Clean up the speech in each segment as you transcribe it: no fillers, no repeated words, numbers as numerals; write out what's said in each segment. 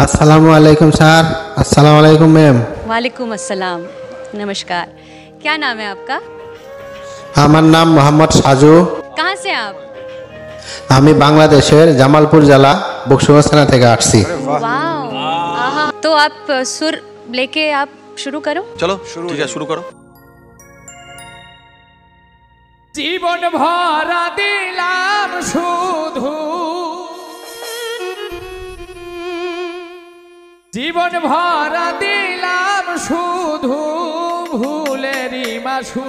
अस्सलामु अलैकुम सर। अस्सलामु अलैकुम मैम। वालेकुम अस्सलाम। नमस्कार। क्या नाम है आपका? আমার নাম মোহাম্মদ সাজু। कहाँ से आप? আমি বাংলাদেশের জামালপুর জেলা বকশিগঞ্জ থানা থেকে আসছি। वाह। तो आप सुर लेके आप शुरू करो। चलो ठीक है, शुरू करो। জীবন ভরা দিলাম শুধু, জীবন ভরা দিলাম শুধু ভুলেরই মাসু।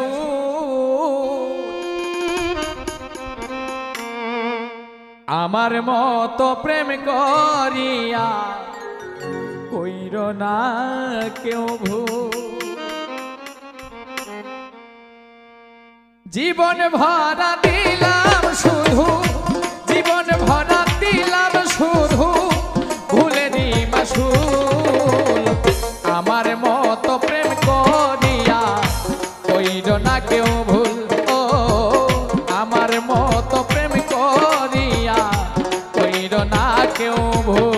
আমার মতো প্রেম করিয়া কইর না কেউ ভুল। জীবন ভরা দিলাম শুধু, জীবন ভরা দিলাম শুধু ভুলেরই মাসুল। আমার মতো প্রেম করিয়া কইর না কেউ ভুল। ও আমার মতো প্রেম করিয়া কইর না কেউ ভুল।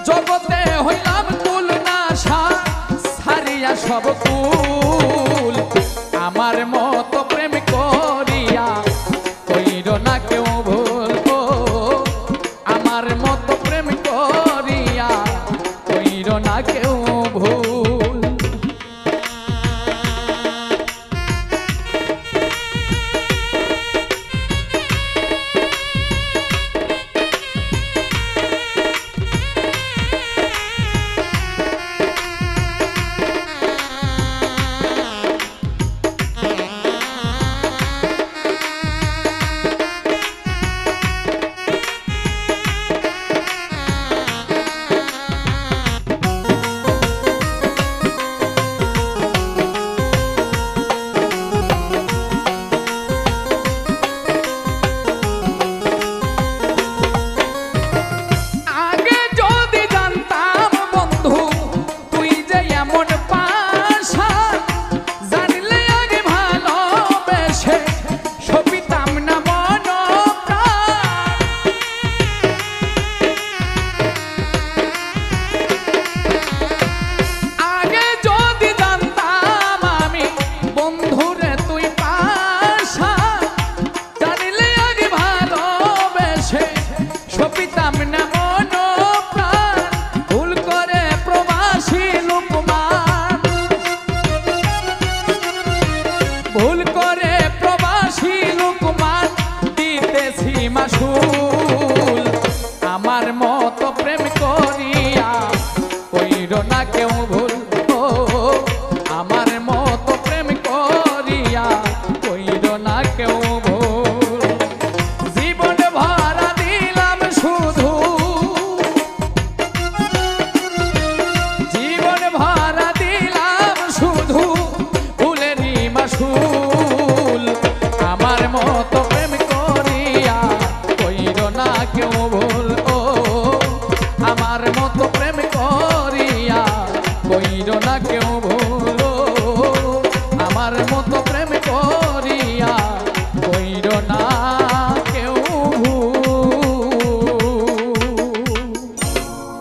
জগতে হইলাম কুল নাশা, ছাড়িয়া সব